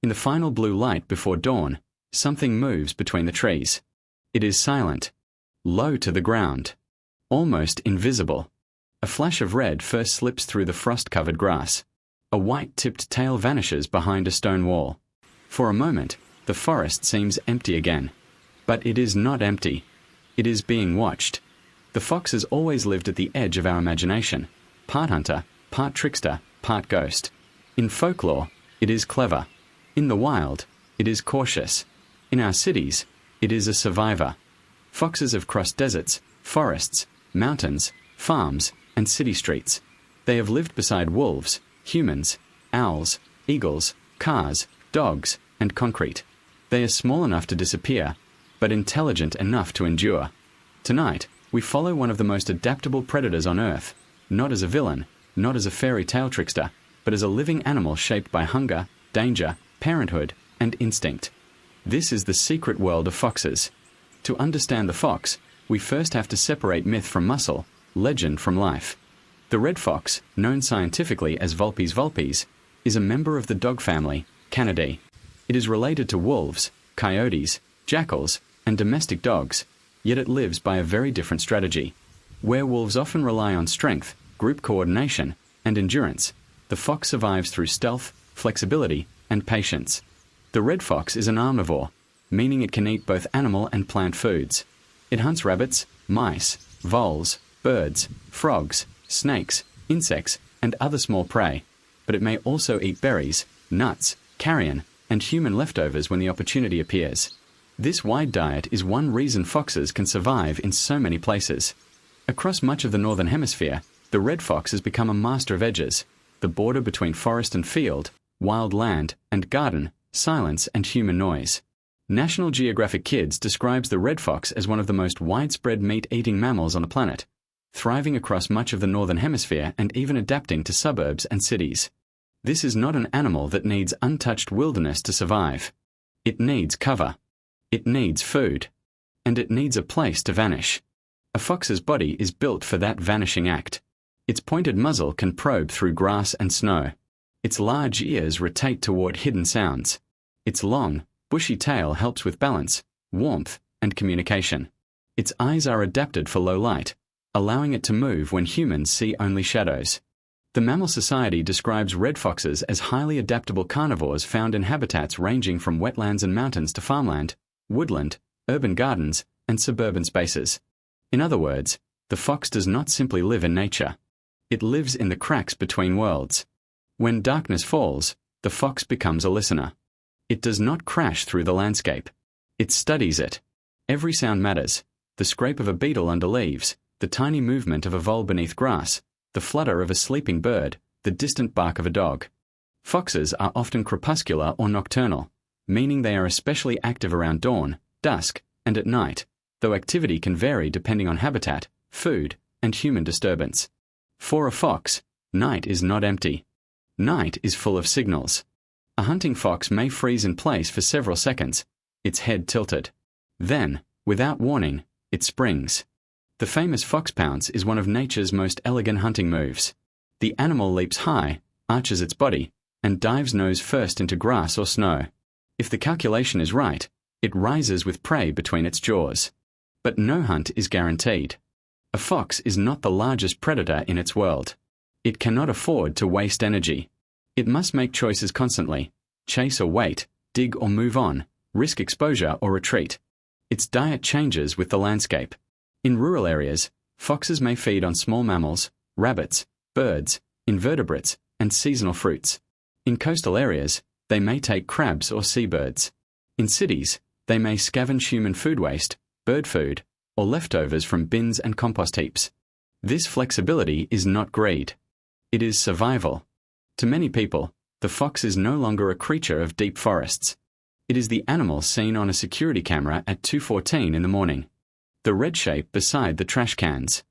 In the final blue light before dawn, something moves between the trees. It is silent, low to the ground, almost invisible. A flash of red first slips through the frost-covered grass. A white-tipped tail vanishes behind a stone wall. For a moment, the forest seems empty again. But it is not empty. It is being watched. The fox has always lived at the edge of our imagination, part hunter, part trickster, part ghost. In folklore, it is clever. In the wild, it is cautious. In our cities, it is a survivor. Foxes have crossed deserts, forests, mountains, farms, and city streets. They have lived beside wolves, humans, owls, eagles, cars, dogs, and concrete. They are small enough to disappear, but intelligent enough to endure. Tonight, we follow one of the most adaptable predators on Earth, not as a villain, not as a fairy tale trickster, but as a living animal shaped by hunger, danger, parenthood, and instinct. This is the secret world of foxes. To understand the fox, we first have to separate myth from muscle, legend from life. The red fox, known scientifically as Vulpes vulpes, is a member of the dog family, Canidae. It is related to wolves, coyotes, jackals, and domestic dogs, yet it lives by a very different strategy. Where wolves often rely on strength, group coordination, and endurance, the fox survives through stealth, flexibility, and patience. The red fox is an omnivore, meaning it can eat both animal and plant foods. It hunts rabbits, mice, voles, birds, frogs, snakes, insects, and other small prey, but it may also eat berries, nuts, carrion, and human leftovers when the opportunity appears. This wide diet is one reason foxes can survive in so many places. Across much of the northern hemisphere, the red fox has become a master of edges, the border between forest and field, wild land and garden, silence and human noise. National Geographic Kids describes the red fox as one of the most widespread meat-eating mammals on the planet, thriving across much of the northern hemisphere and even adapting to suburbs and cities. This is not an animal that needs untouched wilderness to survive. It needs cover. It needs food. And it needs a place to vanish. A fox's body is built for that vanishing act. Its pointed muzzle can probe through grass and snow. Its large ears rotate toward hidden sounds. Its long, bushy tail helps with balance, warmth, and communication. Its eyes are adapted for low light, allowing it to move when humans see only shadows. The Mammal Society describes red foxes as highly adaptable carnivores found in habitats ranging from wetlands and mountains to farmland, woodland, urban gardens, and suburban spaces. In other words, the fox does not simply live in nature. It lives in the cracks between worlds. When darkness falls, the fox becomes a listener. It does not crash through the landscape. It studies it. Every sound matters. The scrape of a beetle under leaves, the tiny movement of a vole beneath grass, the flutter of a sleeping bird, the distant bark of a dog. Foxes are often crepuscular or nocturnal, meaning they are especially active around dawn, dusk, and at night, though activity can vary depending on habitat, food, and human disturbance. For a fox, night is not empty. Night is full of signals. A hunting fox may freeze in place for several seconds, its head tilted. Then, without warning, it springs. The famous fox pounce is one of nature's most elegant hunting moves. The animal leaps high, arches its body, and dives nose first into grass or snow. If the calculation is right, it rises with prey between its jaws. But no hunt is guaranteed. A fox is not the largest predator in its world. It cannot afford to waste energy. It must make choices constantly: chase or wait, dig or move on, risk exposure or retreat. Its diet changes with the landscape. In rural areas, foxes may feed on small mammals, rabbits, birds, invertebrates, and seasonal fruits. In coastal areas, they may take crabs or seabirds. In cities, they may scavenge human food waste, bird food, or leftovers from bins and compost heaps. This flexibility is not greed. It is survival. To many people, the fox is no longer a creature of deep forests. It is the animal seen on a security camera at 2:14 in the morning. The red shape beside the trash cans.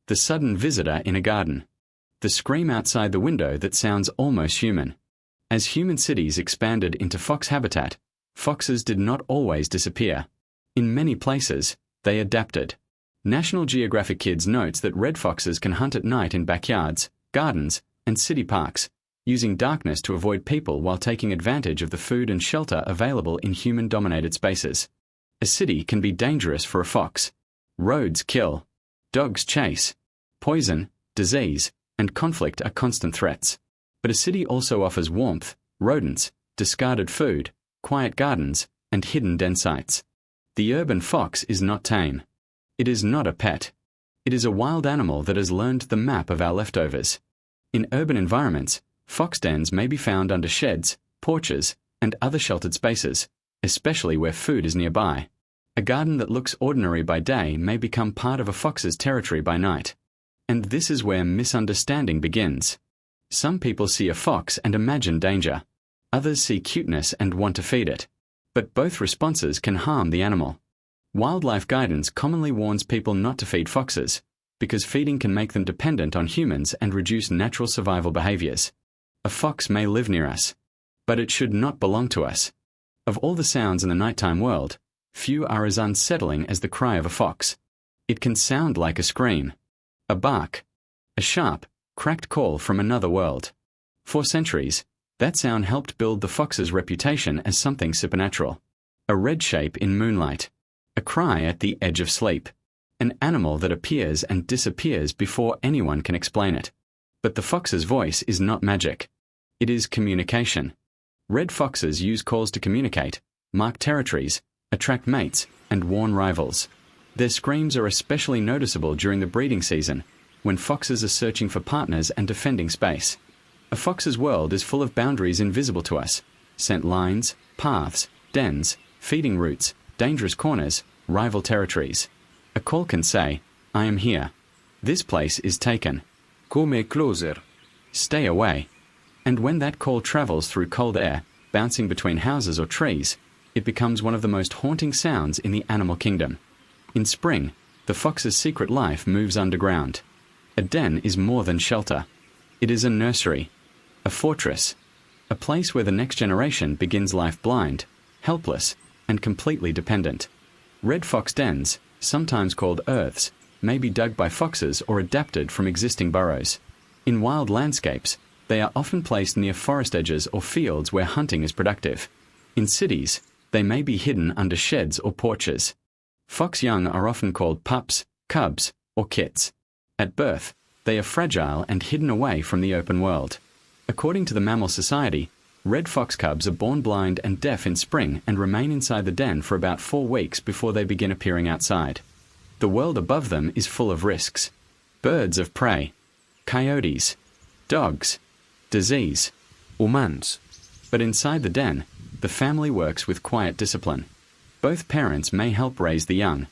The sudden visitor in a garden. The scream outside the window that sounds almost human. As human cities expanded into fox habitat, foxes did not always disappear. In many places, they adapted. National Geographic Kids notes that red foxes can hunt at night in backyards, gardens, and city parks, using darkness to avoid people while taking advantage of the food and shelter available in human-dominated spaces. A city can be dangerous for a fox. Roads kill. Dogs chase. Poison, disease, and conflict are constant threats. But a city also offers warmth, rodents, discarded food, quiet gardens, and hidden den sites. The urban fox is not tame. It is not a pet. It is a wild animal that has learned the map of our leftovers. In urban environments, fox dens may be found under sheds, porches, and other sheltered spaces, especially where food is nearby. A garden that looks ordinary by day may become part of a fox's territory by night. And this is where misunderstanding begins. Some people see a fox and imagine danger. Others see cuteness and want to feed it. But both responses can harm the animal. Wildlife guidance commonly warns people not to feed foxes, because feeding can make them dependent on humans and reduce natural survival behaviors. A fox may live near us, but it should not belong to us. Of all the sounds in the nighttime world, few are as unsettling as the cry of a fox. It can sound like a scream, a bark, a sharp, cracked call from another world. For centuries, that sound helped build the fox's reputation as something supernatural. A red shape in moonlight, a cry at the edge of sleep, an animal that appears and disappears before anyone can explain it. But the fox's voice is not magic. It is communication. Red foxes use calls to communicate, mark territories, attract mates, and warn rivals. Their screams are especially noticeable during the breeding season, when foxes are searching for partners and defending space. A fox's world is full of boundaries invisible to us: scent lines, paths, dens, feeding routes, dangerous corners, rival territories. A call can say, "I am here. This place is taken. Come closer. Stay away." And when that call travels through cold air, bouncing between houses or trees, it becomes one of the most haunting sounds in the animal kingdom. In spring, the fox's secret life moves underground. A den is more than shelter. It is a nursery, a fortress, a place where the next generation begins life blind, helpless, and completely dependent. Red fox dens, sometimes called earths, may be dug by foxes or adapted from existing burrows. In wild landscapes, they are often placed near forest edges or fields where hunting is productive. In cities, they may be hidden under sheds or porches. Fox young are often called pups, cubs, or kits. At birth, they are fragile and hidden away from the open world. According to the Mammal Society, red fox cubs are born blind and deaf in spring and remain inside the den for about 4 weeks before they begin appearing outside. The world above them is full of risks: birds of prey, coyotes, dogs, disease, humans. But inside the den, the family works with quiet discipline. Both parents may help raise the young.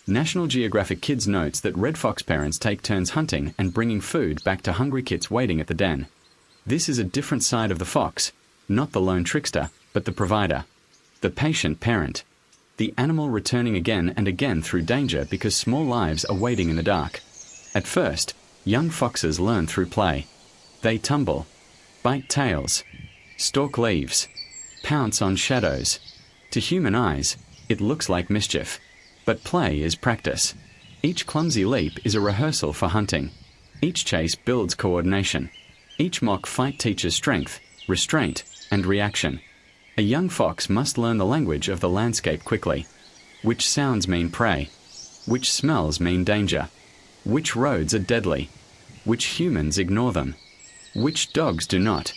National Geographic Kids notes that red fox parents take turns hunting and bringing food back to hungry kits waiting at the den. This is a different side of the fox, not the lone trickster, but the provider, the patient parent, the animal returning again and again through danger because small lives are waiting in the dark. At first, young foxes learn through play. They tumble, bite tails, stalk leaves, pounce on shadows. To human eyes, it looks like mischief, but play is practice. Each clumsy leap is a rehearsal for hunting. Each chase builds coordination. Each mock fight teaches strength, restraint, and reaction. A young fox must learn the language of the landscape quickly. Which sounds mean prey? Which smells mean danger? Which roads are deadly? Which humans ignore them? Which dogs do not?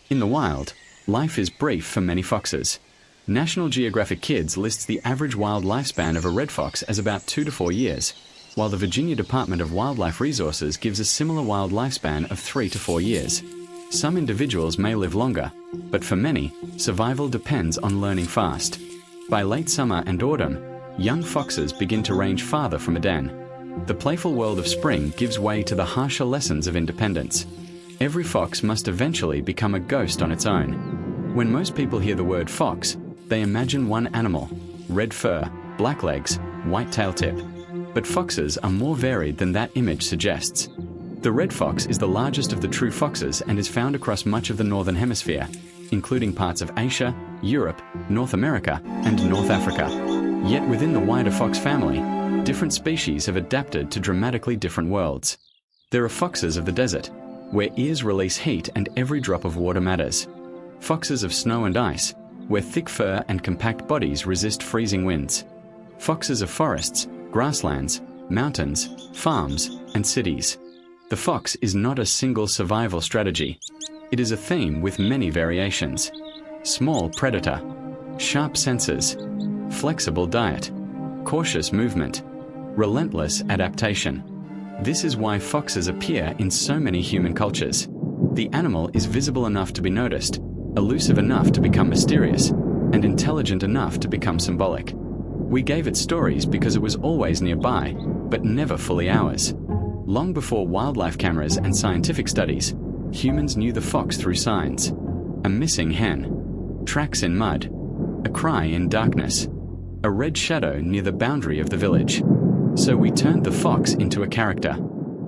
In the wild, life is brief for many foxes. National Geographic Kids lists the average wild lifespan of a red fox as about 2 to 4 years, while the Virginia Department of Wildlife Resources gives a similar wild lifespan of 3 to 4 years. Some individuals may live longer, but for many, survival depends on learning fast. By late summer and autumn, young foxes begin to range farther from a den. The playful world of spring gives way to the harsher lessons of independence. Every fox must eventually become a ghost on its own. When most people hear the word fox, they imagine one animal: red fur, black legs, white tail tip. But foxes are more varied than that image suggests. The red fox is the largest of the true foxes and is found across much of the northern hemisphere, including parts of Asia, Europe, North America, and North Africa. Yet within the wider fox family, different species have adapted to dramatically different worlds. There are foxes of the desert, where ears release heat and every drop of water matters. Foxes of snow and ice, where thick fur and compact bodies resist freezing winds. Foxes of forests, grasslands, mountains, farms, and cities. The fox is not a single survival strategy. It is a theme with many variations. Small predator, sharp senses, flexible diet, cautious movement, relentless adaptation. This is why foxes appear in so many human cultures. The animal is visible enough to be noticed, elusive enough to become mysterious, and intelligent enough to become symbolic. We gave it stories because it was always nearby, but never fully ours. Long before wildlife cameras and scientific studies, humans knew the fox through signs. A missing hen, tracks in mud, a cry in darkness, a red shadow near the boundary of the village. So we turned the fox into a character.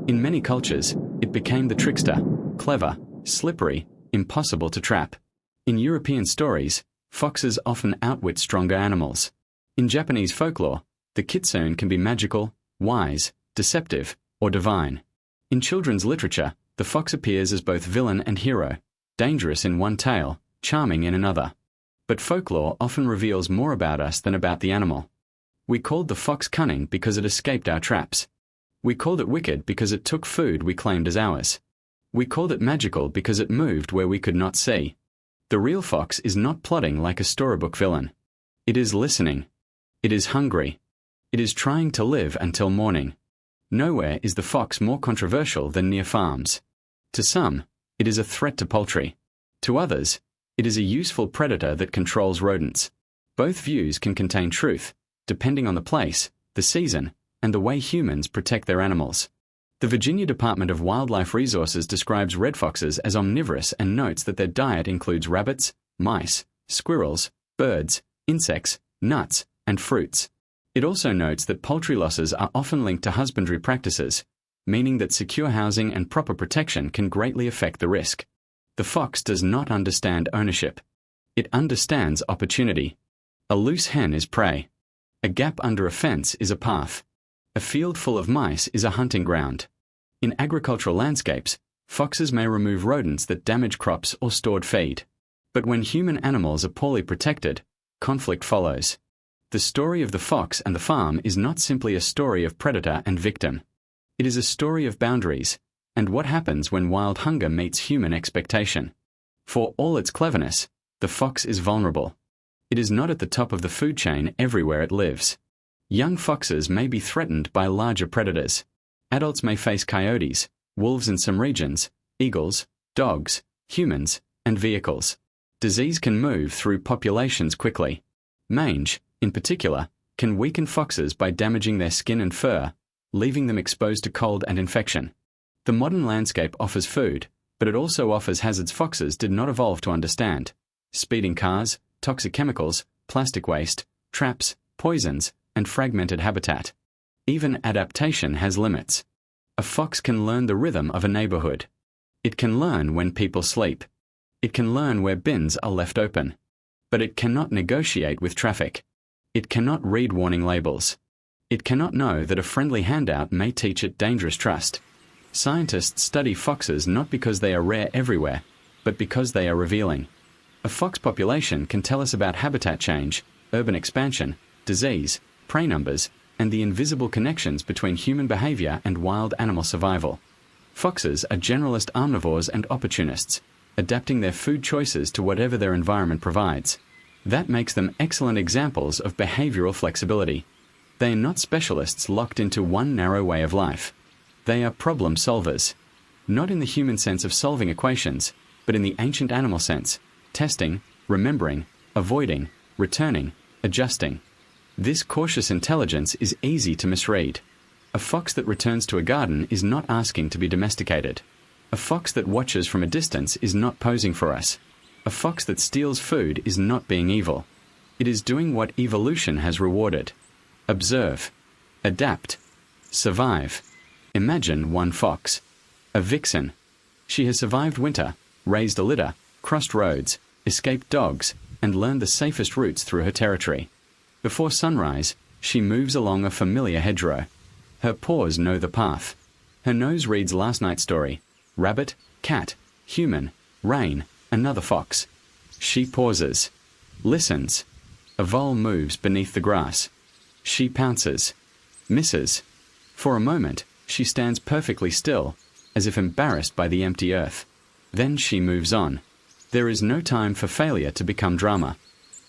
In many cultures, it became the trickster, clever, slippery, impossible to trap. In European stories, foxes often outwit stronger animals. In Japanese folklore, the kitsune can be magical, wise, deceptive, or divine. In children's literature, the fox appears as both villain and hero, dangerous in one tale, charming in another. But folklore often reveals more about us than about the animal. We called the fox cunning because it escaped our traps. We called it wicked because it took food we claimed as ours. We called it magical because it moved where we could not see. The real fox is not plotting like a storybook villain. It is listening. It is hungry. It is trying to live until morning. Nowhere is the fox more controversial than near farms. To some, it is a threat to poultry. To others, it is a useful predator that controls rodents. Both views can contain truth, depending on the place, the season, and the way humans protect their animals. The Virginia Department of Wildlife Resources describes red foxes as omnivorous and notes that their diet includes rabbits, mice, squirrels, birds, insects, nuts, and fruits. It also notes that poultry losses are often linked to husbandry practices, meaning that secure housing and proper protection can greatly affect the risk. The fox does not understand ownership. It understands opportunity. A loose hen is prey. A gap under a fence is a path. A field full of mice is a hunting ground. In agricultural landscapes, foxes may remove rodents that damage crops or stored feed. But when human animals are poorly protected, conflict follows. The story of the fox and the farm is not simply a story of predator and victim. It is a story of boundaries, and what happens when wild hunger meets human expectation. For all its cleverness, the fox is vulnerable. It is not at the top of the food chain everywhere it lives. Young foxes may be threatened by larger predators. Adults may face coyotes, wolves in some regions, eagles, dogs, humans, and vehicles. Disease can move through populations quickly. Mange, in particular, can weaken foxes by damaging their skin and fur, leaving them exposed to cold and infection. The modern landscape offers food, but it also offers hazards foxes did not evolve to understand. Speeding cars, toxic chemicals, plastic waste, traps, poisons, and fragmented habitat. Even adaptation has limits. A fox can learn the rhythm of a neighborhood. It can learn when people sleep. It can learn where bins are left open. But it cannot negotiate with traffic. It cannot read warning labels. It cannot know that a friendly handout may teach it dangerous trust. Scientists study foxes not because they are rare everywhere, but because they are revealing. A fox population can tell us about habitat change, urban expansion, disease, prey numbers, and the invisible connections between human behavior and wild animal survival. Foxes are generalist omnivores and opportunists, adapting their food choices to whatever their environment provides. That makes them excellent examples of behavioral flexibility. They are not specialists locked into one narrow way of life. They are problem solvers. Not in the human sense of solving equations, but in the ancient animal sense, testing, remembering, avoiding, returning, adjusting. This cautious intelligence is easy to misread. A fox that returns to a garden is not asking to be domesticated. A fox that watches from a distance is not posing for us. A fox that steals food is not being evil. It is doing what evolution has rewarded. Observe. Adapt. Survive. Imagine one fox. A vixen. She has survived winter, raised a litter, crossed roads, escaped dogs, and learned the safest routes through her territory. Before sunrise, she moves along a familiar hedgerow. Her paws know the path. Her nose reads last night's story. Rabbit, cat, human, rain, another fox. She pauses, listens. A vole moves beneath the grass. She pounces, misses. For a moment, she stands perfectly still, as if embarrassed by the empty earth. Then she moves on. There is no time for failure to become drama.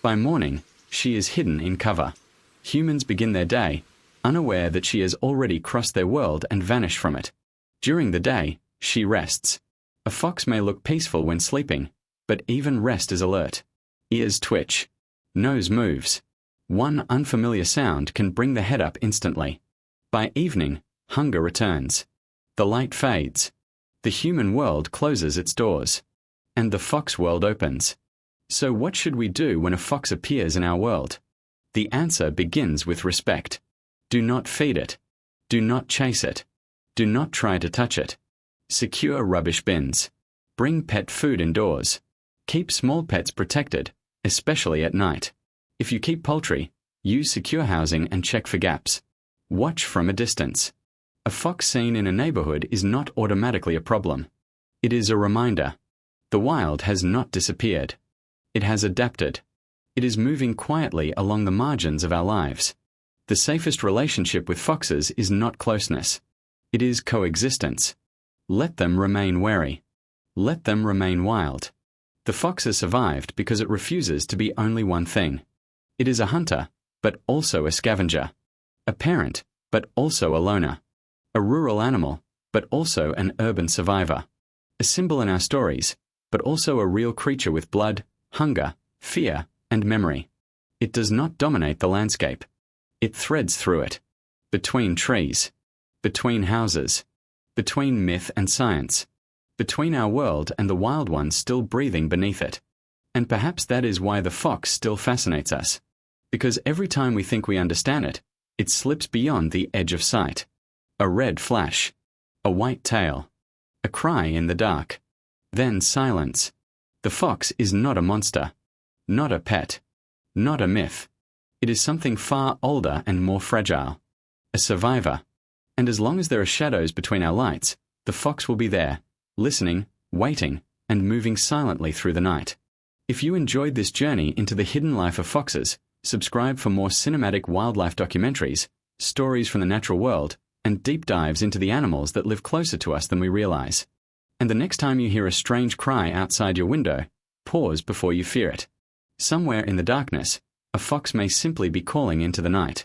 By morning, she is hidden in cover. Humans begin their day, unaware that she has already crossed their world and vanished from it. During the day, she rests. A fox may look peaceful when sleeping, but even rest is alert. Ears twitch. Nose moves. One unfamiliar sound can bring the head up instantly. By evening, hunger returns. The light fades. The human world closes its doors. And the fox world opens. So what should we do when a fox appears in our world? The answer begins with respect. Do not feed it. Do not chase it. Do not try to touch it. Secure rubbish bins. Bring pet food indoors. Keep small pets protected, especially at night. If you keep poultry, use secure housing and check for gaps. Watch from a distance. A fox seen in a neighborhood is not automatically a problem. It is a reminder. The wild has not disappeared. It has adapted. It is moving quietly along the margins of our lives. The safest relationship with foxes is not closeness. It is coexistence. Let them remain wary. Let them remain wild. The fox has survived because it refuses to be only one thing. It is a hunter, but also a scavenger. A parent, but also a loner. A rural animal, but also an urban survivor. A symbol in our stories, but also a real creature with blood, hunger, fear, and memory. It does not dominate the landscape. It threads through it. Between trees. Between houses. Between myth and science. Between our world and the wild ones still breathing beneath it. And perhaps that is why the fox still fascinates us. Because every time we think we understand it, it slips beyond the edge of sight. A red flash. A white tail. A cry in the dark. Then silence. The fox is not a monster. Not a pet. Not a myth. It is something far older and more fragile. A survivor. And as long as there are shadows between our lights, the fox will be there, listening, waiting, and moving silently through the night. If you enjoyed this journey into the hidden life of foxes, subscribe for more cinematic wildlife documentaries, stories from the natural world, and deep dives into the animals that live closer to us than we realize. And the next time you hear a strange cry outside your window, pause before you fear it. Somewhere in the darkness, a fox may simply be calling into the night.